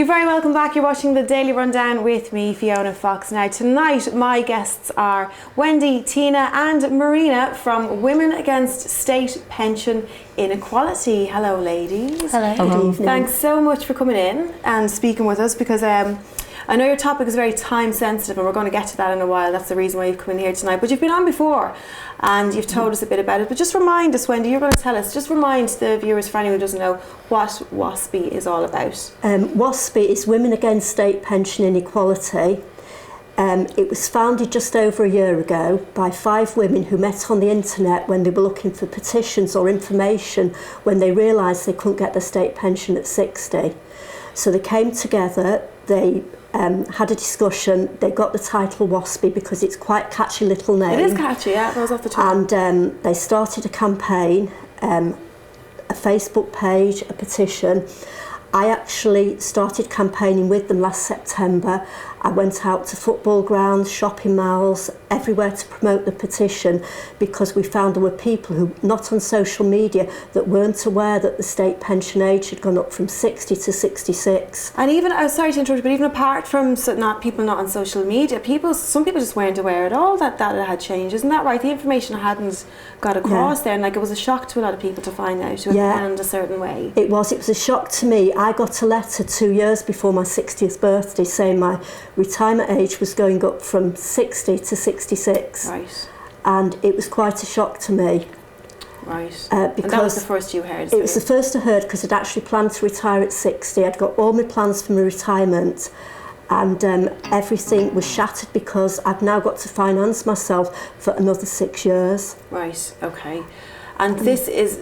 You're very welcome back. You're watching the Daily Rundown with me, Fiona Fox. Now tonight my guests are Wendy, Tina and Marina from Women Against State Pension Inequality. Hello ladies. Hello. Good evening. Thanks so much for coming in and speaking with us, because I know your topic is very time sensitive and we're going to get to that in a while. That's the reason why you've come in here tonight. But you've been on before and you've told us a bit about it. But just remind us, Wendy, you're going to tell us, just remind the viewers, for anyone who doesn't know, what WASPI is all about. WASPI is Women Against State Pension Inequality. It was founded just over a year ago by 5 women who met on the internet when they were looking for petitions or information when they realised they couldn't get their state pension at 60. So they came together, they had a discussion, they got the title WASPI because it's quite a catchy little name. It is catchy, yeah, it goes off the top. And they started a campaign, a Facebook page, a petition. I actually started campaigning with them last September. I went out to football grounds, shopping malls, everywhere to promote the petition, because we found there were people who, not on social media, that weren't aware that the state pension age had gone up from 60 to 66. And even, sorry to interrupt, but even apart from people not on social media, some people just weren't aware at all that it had changed. Isn't that right? The information hadn't got across there, and it was a shock to a lot of people to find out who had planned a certain way. It was a shock to me. I got a letter 2 years before my 60th birthday saying my retirement age was going up from 60 to 66. Right. And it was quite a shock to me. Right. Because and that was the first you heard? It was the first I heard, because I'd actually planned to retire at 60. I'd got all my plans for my retirement, and everything was shattered because I've now got to finance myself for another 6 years. Right, okay. And this is...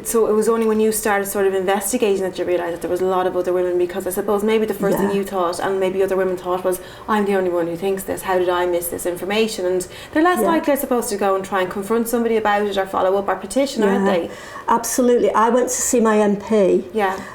So it was only when you started sort of investigating that you realised that there was a lot of other women, because I suppose maybe the first thing you thought, and maybe other women thought, was, I'm the only one who thinks this, how did I miss this information? And they're less likely, I suppose, to go and try and confront somebody about it or follow up our petition, aren't they? Absolutely. I went to see my MP,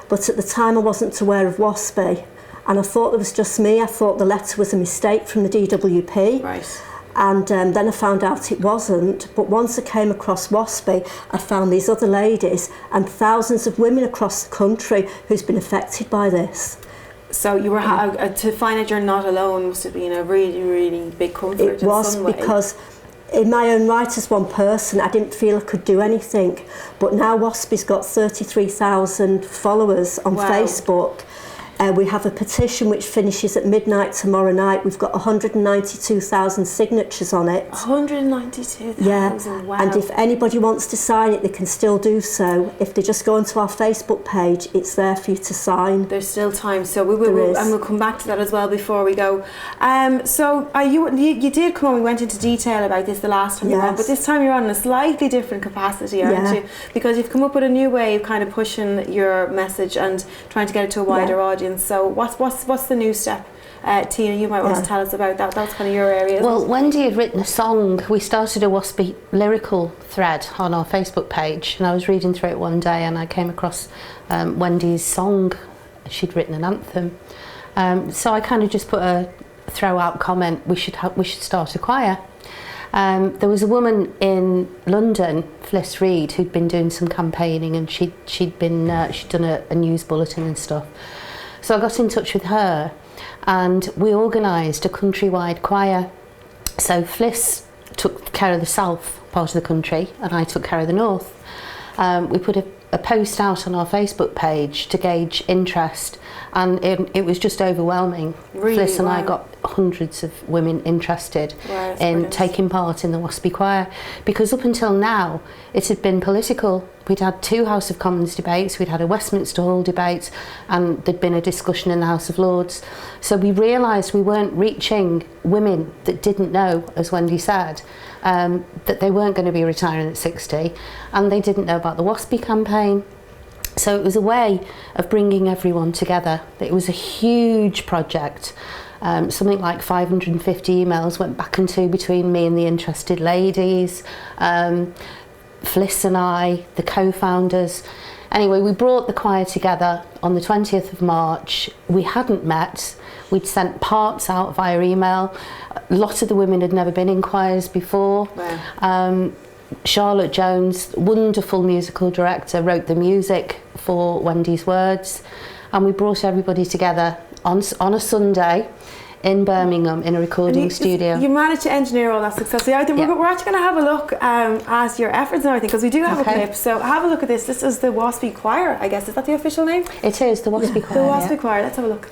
but at the time I wasn't aware of WASPI, and I thought it was just me. I thought the letter was a mistake from the DWP. Right. And then I found out it wasn't. But once I came across WASPI, I found these other ladies and thousands of women across the country who's been affected by this. So you were to find out you're not alone must have been a really, really big comfort. It was, because in my own right as one person, I didn't feel I could do anything. But now WASPI's got 33,000 followers on Facebook. We have a petition which finishes at midnight tomorrow night. We've got 192,000 signatures on it. 192,000, wow. And if anybody wants to sign it, they can still do so. If they just go onto our Facebook page, it's there for you to sign. There's still time, so we will, and we'll come back to that as well before we go. So you did come on, we went into detail about this the last time you were on, but this time you're on in a slightly different capacity, aren't you? Because you've come up with a new way of kind of pushing your message and trying to get it to a wider audience. So what's the new step? Tina, you might want to tell us about that. That's kind of your area. Well, Wendy had written a song. We started a WASPI lyrical thread on our Facebook page, and I was reading through it one day and I came across Wendy's song. She'd written an anthem. So I kind of just put a throw out comment, we should start a choir. There was a woman in London, Fliss Reid, who'd been doing some campaigning, and she'd done a news bulletin and stuff. So I got in touch with her and we organised a countrywide choir. So Fliss took care of the south part of the country and I took care of the north. We put a post out on our Facebook page to gauge interest, and it was just overwhelming. Really? Fliss and I got hundreds of women interested in taking part in the WASPI choir, because up until now it had been political. We'd had 2 House of Commons debates, we'd had a Westminster Hall debate, and there'd been a discussion in the House of Lords. So we realised we weren't reaching women that didn't know, as Wendy said, that they weren't going to be retiring at 60, and they didn't know about the WASPI campaign. So it was a way of bringing everyone together. It was a huge project. Something like 550 emails went back and to between me and the interested ladies, Fliss and I, the co-founders. Anyway, we brought the choir together on the 20th of March. We hadn't met. We'd sent parts out via email. A lot of the women had never been in choirs before. Wow. Charlotte Jones, wonderful musical director, wrote the music for Wendy's words, and we brought everybody together on a Sunday in Birmingham in a recording studio. You managed to engineer all that successfully. I think we're actually going to have a look at your efforts now, I think, because we do have a clip. So have a look at this. This is the WASPI Choir, I guess. Is that the official name? It is, the WASPI Choir. The WASPI Choir. Let's have a look.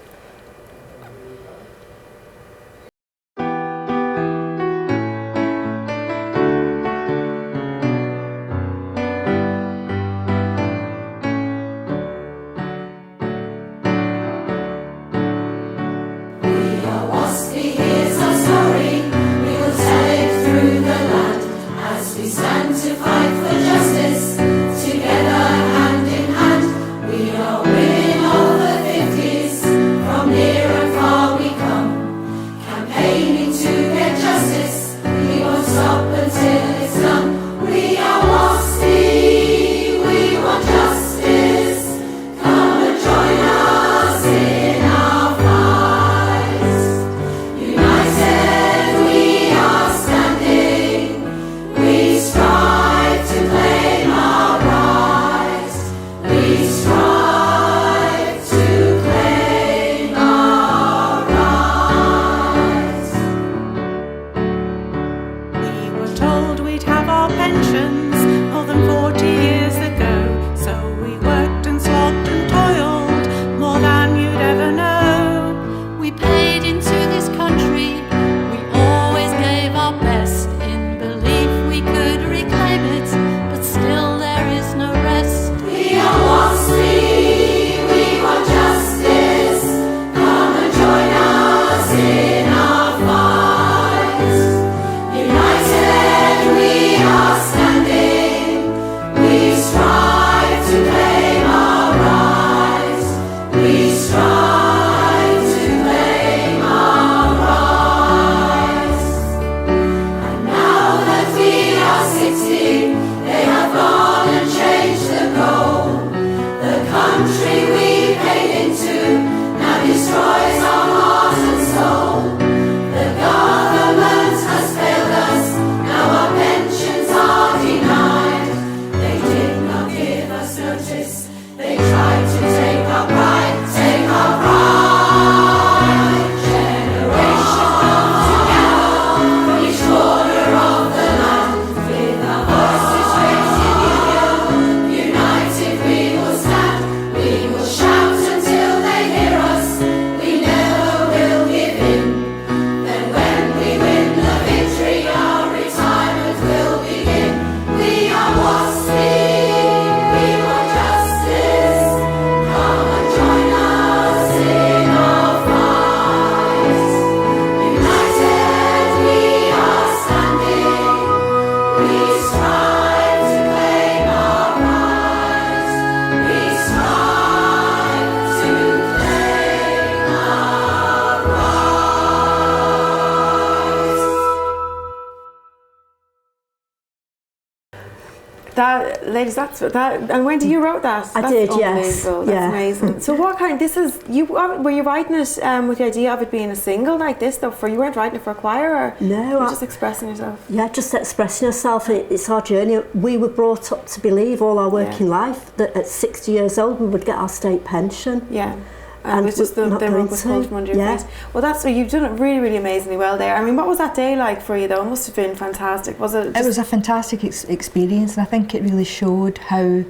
That, ladies, that's that. And Wendy, you wrote that. I did, yes. That's amazing. So, what kind? This is you. Were you writing it with the idea of it being a single like this, though? You weren't writing it for a choir, or no? You're just expressing yourself. Yeah, just expressing yourself. It's our journey. We were brought up to believe all our working life that at 60 years old we would get our state pension. Yeah. And it was just the rug was pulled from under your feet. Well, that's what you've done it really, really amazingly well there. I mean, what was that day like for you, though? It must have been fantastic. Was it? It was a fantastic experience, and I think it really showed how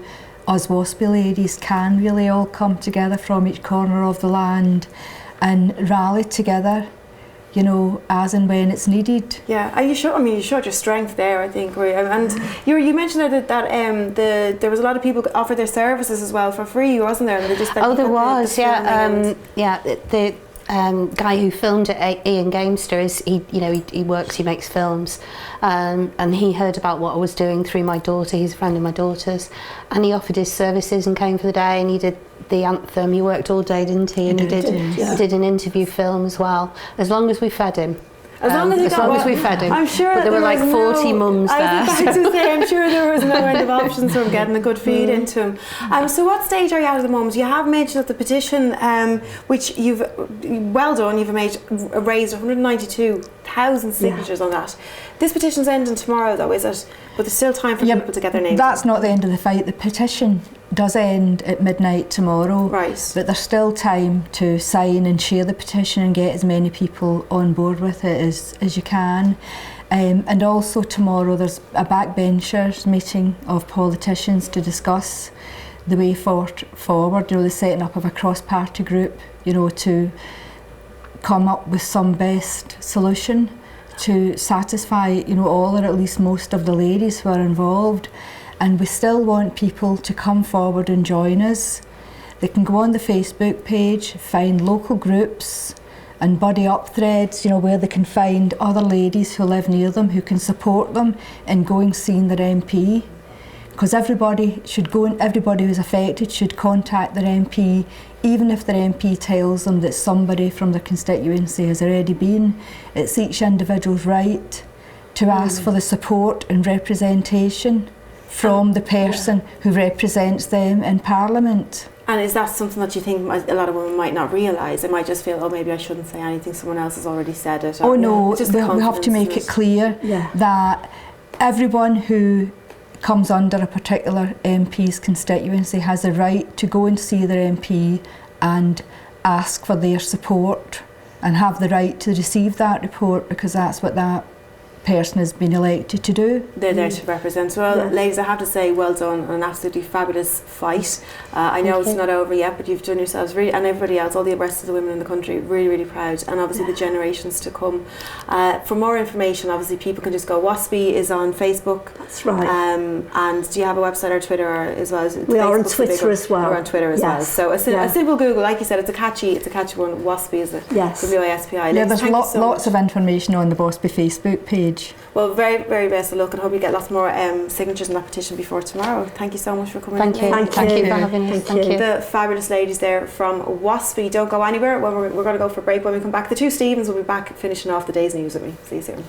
us WASPI ladies can really all come together from each corner of the land and rally together, you know, as and when it's needed. Yeah, you showed your strength there, I think. And you mentioned that there was a lot of people who offered their services as well for free, wasn't there? There was, The guy who filmed it, Ian Gamester, he makes films, and he heard about what I was doing through my daughter. He's a friend of my daughter's, and he offered his services and came for the day, and he did the anthem. He worked all day, didn't he? And he did an interview film as well, as long as we fed him. As long as we fed him. I'm sure but there were like 40 mums there. I was about to say, I'm sure there was no end of options from getting a good feed into him. So what stage are you at the moment? You have mentioned that the petition, which you've, well done, you've raised 192 1,000 signatures on that. This petition's ending tomorrow though, is it? But there's still time for people to get their names. That's not the end of the fight. The petition does end at midnight tomorrow. Right. But there's still time to sign and share the petition and get as many people on board with it as you can. And also tomorrow there's a backbenchers meeting of politicians to discuss the way forward, the setting up of a cross-party group, to come up with some best solution to satisfy, all or at least most of the ladies who are involved. And we still want people to come forward and join us. They can go on the Facebook page, find local groups and buddy up threads, where they can find other ladies who live near them who can support them in going seeing their MP. Because everybody should go, and everybody who's affected should contact their MP, even if their MP tells them that somebody from their constituency has already been. It's each individual's right to ask for the support and representation from the person who represents them in Parliament. And is that something that you think a lot of women might not realise? They might just feel, maybe I shouldn't say anything, someone else has already said it. Oh no, we have to make it clear that everyone who comes under a particular MP's constituency has a right to go and see their MP and ask for their support and have the right to receive that report, because that's what that person has been elected to do. They're there to represent. Well, ladies, I have to say, well done on an absolutely fabulous fight. I know it's not over yet, but you've done yourselves really, and everybody else, all the rest of the women in the country, really, really proud, and obviously the generations to come. For more information, obviously people can just go. WASPI is on Facebook. That's right. And do you have a website or Twitter as well? We are on Twitter as well. We're on Twitter as well. So a simple Google, like you said, it's a catchy one. WASPI is it? Yes. WASPI. Yeah, there's lots of information on the WASPI Facebook page. Well, very, very best of luck, and hope you get lots more signatures on that petition before tomorrow. Thank you so much for coming. Thank you. Thank you for having us. Thank you. The fabulous ladies there from WASPI. Don't go anywhere. We're going to go for a break. When we come back, the two Stephens will be back finishing off the day's news with me. See you soon.